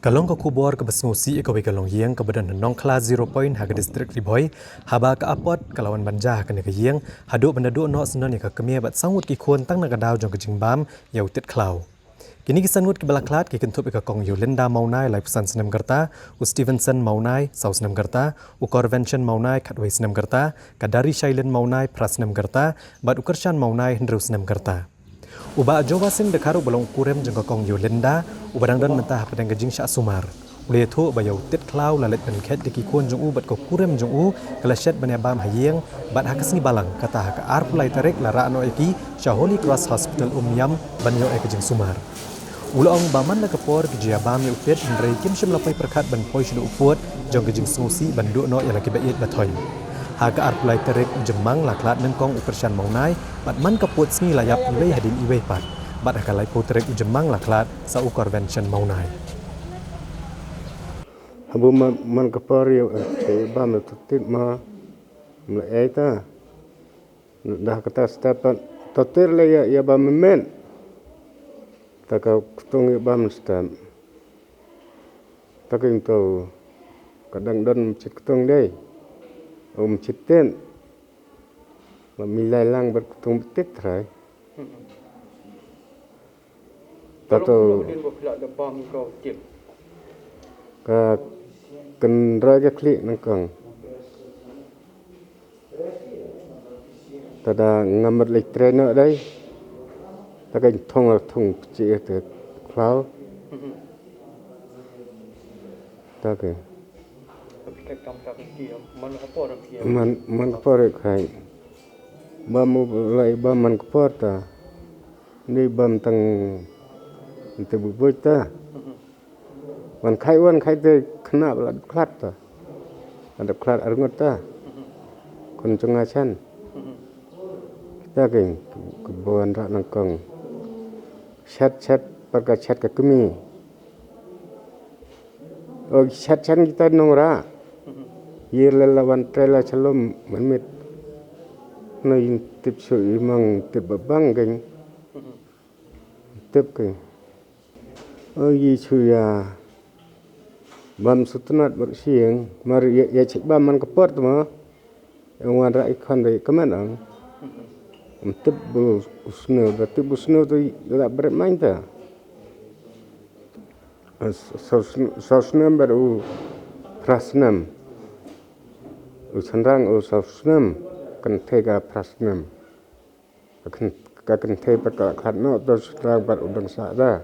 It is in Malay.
Kalong ka kubor ka basngusi ikawi kalong yang kebadan nong kla 0 point haga distrik Riboy haba ka apot kalawan banjah ka yang hadu bandadu no senon ka kemia bat sangut ki khon tang naga daw jong ka jingbam yau tit klau. Kini kisangut ki balaklat ki kentup ka kong Yolinda Maunai lai pesan senam gerta u Stevenson Maunai sau senam gerta u Corvention Maunai khatwai senam gerta kadari Shailen Maunai pras senam gerta bat u Kershan Maunai hendru senam gerta. Uba Jawa Sing dekaru balong kurem jengka kong Yolinda, ubadang dan mentah pedang gejing syak sumar. Uleh tu bayau tit klau lalet ben ket diki kun jong u bat ko kurem jong u kalasyat ben abam hayeng bat hakasni balang kata hak ar pulai tarik lara ano eki Holy Cross Hospital Yam ban yo gejing sumar. Ulong baman la kapor ke abam yo pet ndrei kim shim lapai perkat ban poi shdu upot jong gejing snusi ban du no yala kibait batoy. Haka arpulai terik jemang laklat nengkong upersyan maunai bat man kaput sni layap iwei hadin iwei pat bat akalai po terik jemang laklat sa u Corvention maunai. Habu man kapar yo ba me tutit ma mlai ta dah kata stapat totir le ya ba men ta ka kutung ya ba stam ta king to kadang dan cik kutung dei cipten memilai lang berkutung betit rai tato ka kendra ke klik nangkang tada ngamar lek trainer dai takai thong ci te klau takai man kapor kai bam lai bam man kapor ta ni bam tang te bu ta man kai te khna la klat ta ada klat arngot ta kon chunga chan ta ke kebon ra nang kong chat perka chat ka kemi chat kita nongra Year lawan trailer celom menit, naik tip so imang tip babang geng, tip geng. Ye cuya, bam sutunat bersiang, mari ya cek bam man kaport mah, yang wana ikan dari kemenang, tip busno tu tidak bermain ta. Sosnam baru prasnam. Usandang usafnam kan tega prasnam kan tega perkara no terus terang ber udang sada